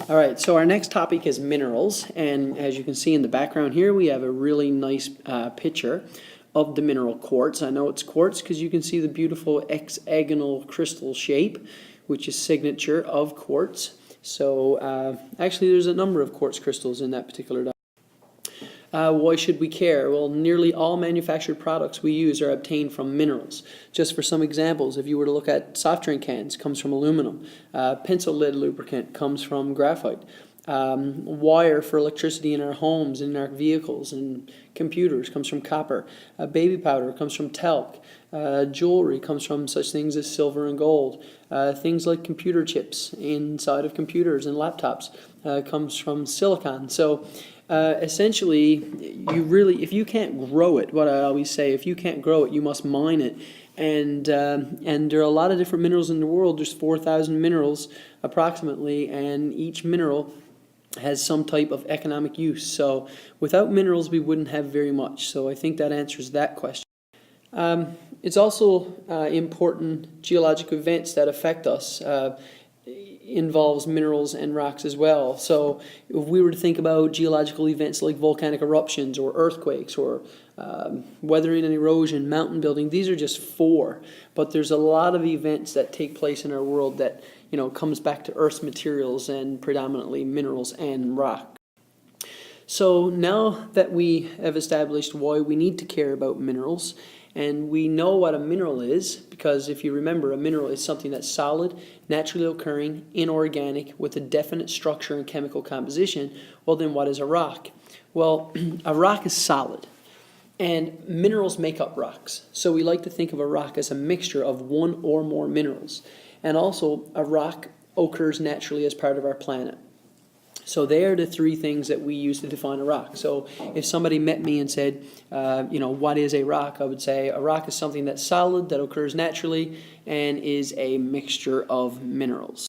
All right, so our next topic is minerals, and as you can see in the background here, we have a really nice picture of the mineral quartz. I know it's quartz because you can see the beautiful hexagonal crystal shape, which is signature of quartz. So actually there's a number of quartz crystals in that particular diagram. Why should we care? Well, nearly all manufactured products we use are obtained from minerals. Just for some examples, if you were to look at soft drink cans, comes from aluminum. Pencil lid lubricant comes from graphite. Wire for electricity in our homes, in our vehicles, and computers comes from copper. Baby powder comes from talc. Jewelry comes from such things as silver and gold. Things like computer chips inside of computers and laptops comes from silicon. So essentially, if you can't grow it, what I always say, if you can't grow it, you must mine it. And there are a lot of different minerals in the world. There's 4,000 minerals approximately, and each mineral has some type of economic use. So without minerals, we wouldn't have very much. So I think that answers that question. It's also important geologic events that affect us. Involves minerals and rocks as well. So if we were to think about geological events like volcanic eruptions or earthquakes or weathering and erosion, mountain building, these are just four. But there's a lot of events that take place in our world that comes back to Earth's materials and predominantly minerals and rock. So now that we have established why we need to care about minerals, and we know what a mineral is, because if you remember, a mineral is something that's solid, naturally occurring, inorganic, with a definite structure and chemical composition. Well, then what is a rock? Well, a rock is solid, and minerals make up rocks. So we like to think of a rock as a mixture of one or more minerals. And also, a rock occurs naturally as part of our planet. So they are the three things that we use to define a rock. So if somebody met me and said, what is a rock? I would say a rock is something that's solid, that occurs naturally, and is a mixture of minerals.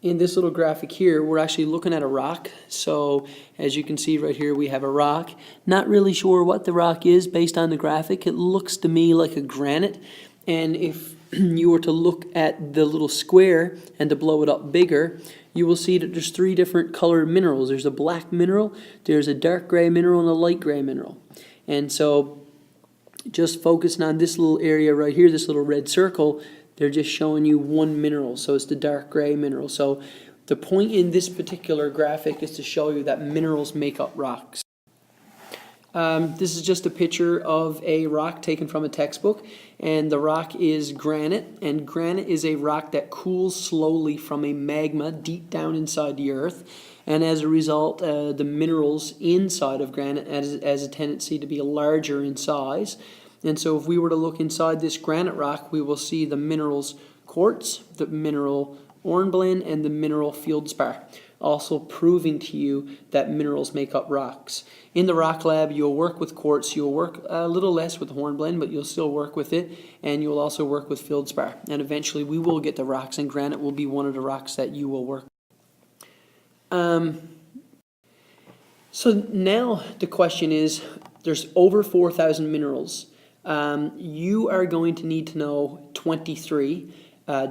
In this little graphic here, we're actually looking at a rock. So as you can see right here, we have a rock. Not really sure what the rock is based on the graphic. It looks to me like a granite. And if you were to look at the little square and to blow it up bigger, you will see that there's three different colored minerals. There's a black mineral, there's a dark gray mineral, and a light gray mineral. And so just focusing on this little area right here, this little red circle, they're just showing you one mineral. So it's the dark gray mineral. So the point in this particular graphic is to show you that minerals make up rocks. This is just a picture of a rock taken from a textbook, and the rock is granite, and granite is a rock that cools slowly from a magma deep down inside the earth, and as a result the minerals inside of granite has a tendency to be larger in size. And so if we were to look inside this granite rock, we will see the minerals quartz, the mineral hornblende, and the mineral feldspar, also proving to you that minerals make up rocks. In the rock lab, you'll work with quartz, you'll work a little less with hornblende, but you'll still work with it, and you'll also work with feldspar. And eventually we will get the rocks, and granite will be one of the rocks that you will work with. So now the question is, there's over 4,000 minerals. You are going to need to know 23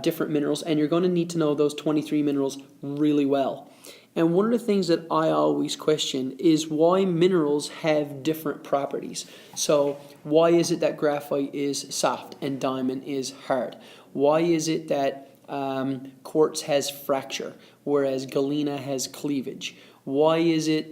different minerals, and you're going to need to know those 23 minerals really well. And one of the things that I always question is why minerals have different properties. So why is it that graphite is soft and diamond is hard? Why is it that quartz has fracture, whereas galena has cleavage? Why is it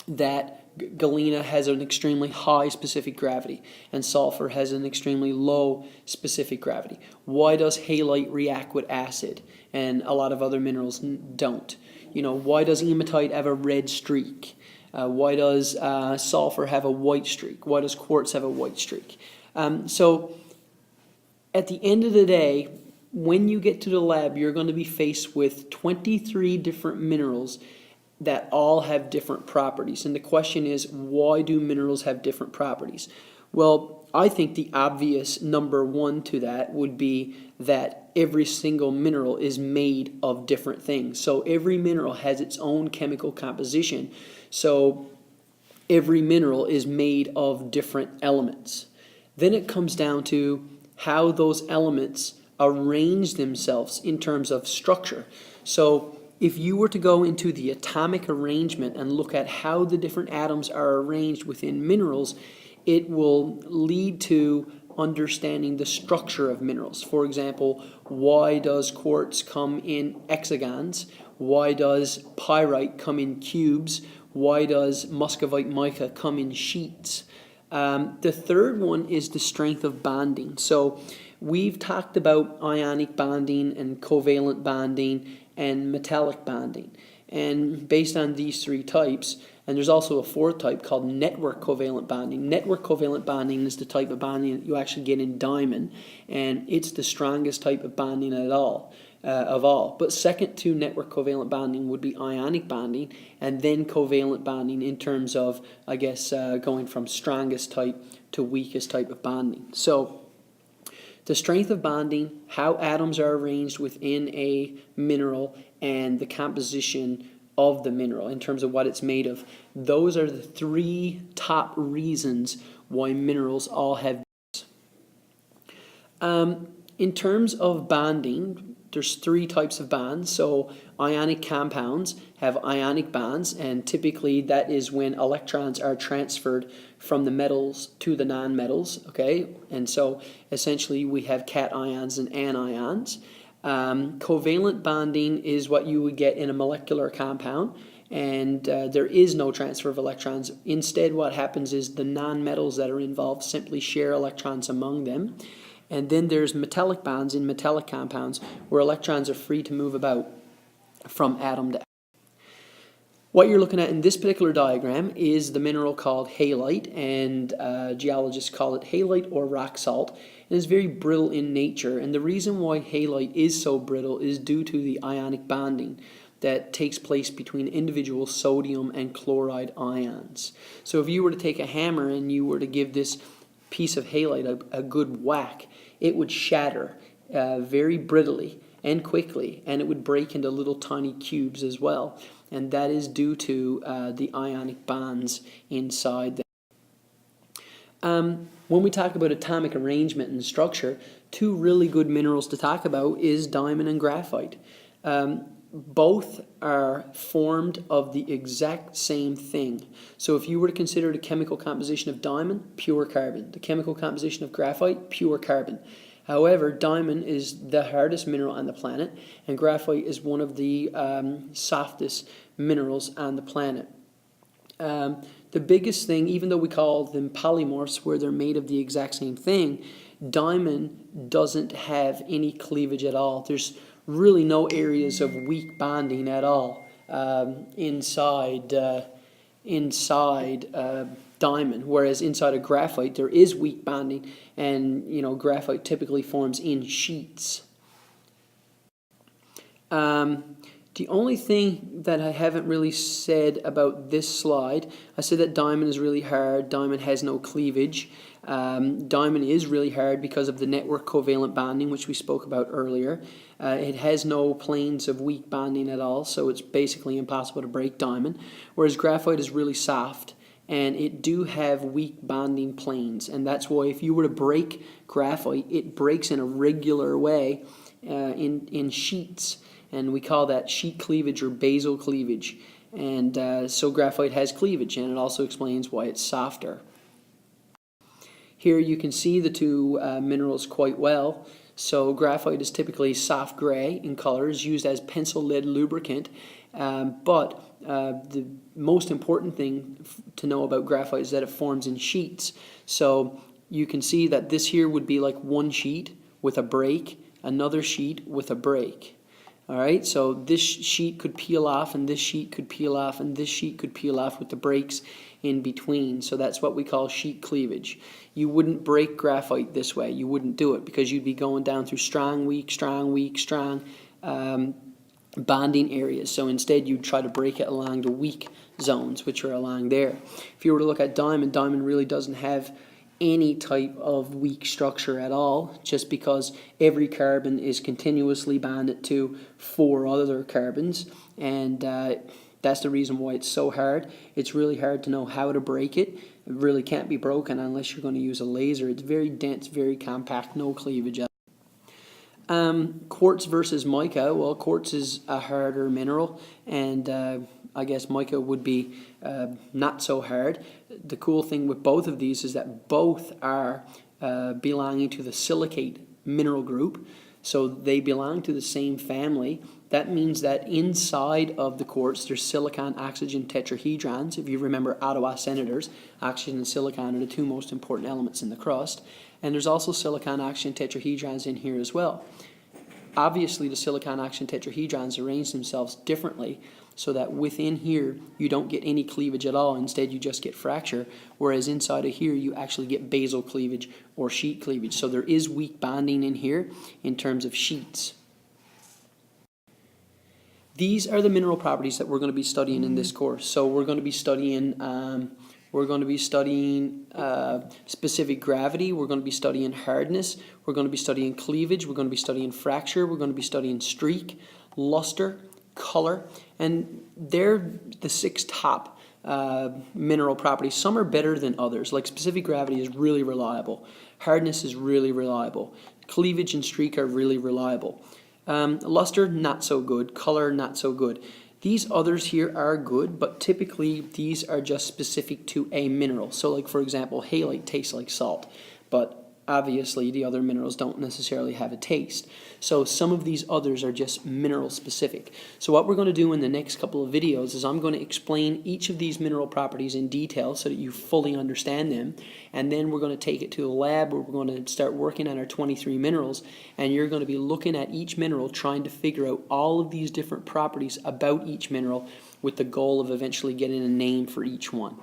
that galena has an extremely high specific gravity and sulfur has an extremely low specific gravity? Why does halite react with acid and a lot of other minerals don't? Why does hematite have a red streak? Why does sulfur have a white streak? Why does quartz have a white streak? So at the end of the day, when you get to the lab, you're going to be faced with 23 different minerals that all have different properties. And the question is, why do minerals have different properties? Well, I think the obvious number one to that would be that every single mineral is made of different things. So every mineral has its own chemical composition. So every mineral is made of different elements. Then it comes down to how those elements arrange themselves in terms of structure. So if you were to go into the atomic arrangement and look at how the different atoms are arranged within minerals, it will lead to understanding the structure of minerals. For example, why does quartz come in hexagons? Why does pyrite come in cubes? Why does muscovite mica come in sheets? The third one is the strength of bonding. So we've talked about ionic bonding and covalent bonding and metallic bonding. And based on these three types, and there's also a fourth type called network covalent bonding. Network covalent bonding is the type of bonding that you actually get in diamond, and it's the strongest type of bonding of all. But second to network covalent bonding would be ionic bonding, and then covalent bonding in terms of, I guess, going from strongest type to weakest type of bonding. So the strength of bonding, how atoms are arranged within a mineral, and the composition of the mineral in terms of what it's made of. Those are the three top reasons why minerals all have. In terms of bonding, there's three types of bonds. So ionic compounds have ionic bonds, and typically that is when electrons are transferred from the metals to the nonmetals, okay? And so essentially we have cations and anions. Covalent bonding is what you would get in a molecular compound, and there is no transfer of electrons. Instead, what happens is the nonmetals that are involved simply share electrons among them. And then there's metallic bonds in metallic compounds where electrons are free to move about from atom to atom. What you're looking at in this particular diagram is the mineral called halite, and geologists call it halite or rock salt. And it's very brittle in nature, and the reason why halite is so brittle is due to the ionic bonding that takes place between individual sodium and chloride ions. So if you were to take a hammer and you were to give this piece of halite a good whack, it would shatter very brittly and quickly, and it would break into little tiny cubes as well. And that is due to the ionic bonds inside them. When we talk about atomic arrangement and structure, two really good minerals to talk about is diamond and graphite. Both are formed of the exact same thing. So if you were to consider the chemical composition of diamond, pure carbon. The chemical composition of graphite, pure carbon. However, diamond is the hardest mineral on the planet, and graphite is one of the softest minerals on the planet. The biggest thing, even though we call them polymorphs where they're made of the exact same thing, diamond doesn't have any cleavage at all. There's really no areas of weak bonding at all inside diamond, whereas inside of graphite there is weak bonding, and graphite typically forms in sheets. The only thing that I haven't really said about this slide, I said that diamond is really hard, diamond has no cleavage. Diamond is really hard because of the network covalent bonding, which we spoke about earlier. It has no planes of weak bonding at all, so it's basically impossible to break diamond, whereas graphite is really soft, and it do have weak bonding planes, and that's why if you were to break graphite, it breaks in a regular way in sheets, and we call that sheet cleavage or basal cleavage. And so graphite has cleavage, and it also explains why it's softer. Here you can see the two minerals quite well. So graphite is typically soft gray in color, is used as pencil lead lubricant, but the most important thing to know about graphite is that it forms in sheets. So you can see that this here would be like one sheet with a break, another sheet with a break. All right, so this sheet could peel off, and this sheet could peel off, and this sheet could peel off with the breaks in between. So that's what we call sheet cleavage. You wouldn't break graphite this way. You wouldn't do it because you'd be going down through strong, weak, strong, weak, strong bonding areas. So instead you'd try to break it along the weak zones, which are along there. If you were to look at diamond, diamond really doesn't have any type of weak structure at all, just because every carbon is continuously bonded to 4 other carbons, and that's the reason why it's so hard. It's really hard to know how to break it. It really can't be broken unless you're going to use a laser. It's very dense, very compact, no cleavage. Quartz versus mica. Well, quartz is a harder mineral, and I guess mica would be not so hard. The cool thing with both of these is that both are belonging to the silicate mineral group, so they belong to the same family. That means that inside of the quartz there's silicon-oxygen tetrahedrons. If you remember Ottawa Senators, oxygen and silicon are the two most important elements in the crust. And there's also silicon-oxygen tetrahedrons in here as well. Obviously, the silicon-oxygen tetrahedrons arrange themselves differently so that within here you don't get any cleavage at all. Instead, you just get fracture, whereas inside of here you actually get basal cleavage or sheet cleavage. So there is weak bonding in here in terms of sheets. These are the mineral properties that we're going to be studying in this course. So we're going to be studying specific gravity. We're going to be studying hardness. We're going to be studying cleavage. We're going to be studying fracture. We're going to be studying streak, luster, color, and they're the 6 top mineral properties. Some are better than others. Like specific gravity is really reliable. Hardness is really reliable. Cleavage and streak are really reliable. Luster, not so good. Color, not so good. These others here are good, but typically these are just specific to a mineral. So like, for example, halite tastes like salt, but obviously the other minerals don't necessarily have a taste. So some of these others are just mineral specific. So what we're going to do in the next couple of videos is I'm going to explain each of these mineral properties in detail so that you fully understand them. And then we're going to take it to the lab where we're going to start working on our 23 minerals. And you're going to be looking at each mineral, trying to figure out all of these different properties about each mineral with the goal of eventually getting a name for each one.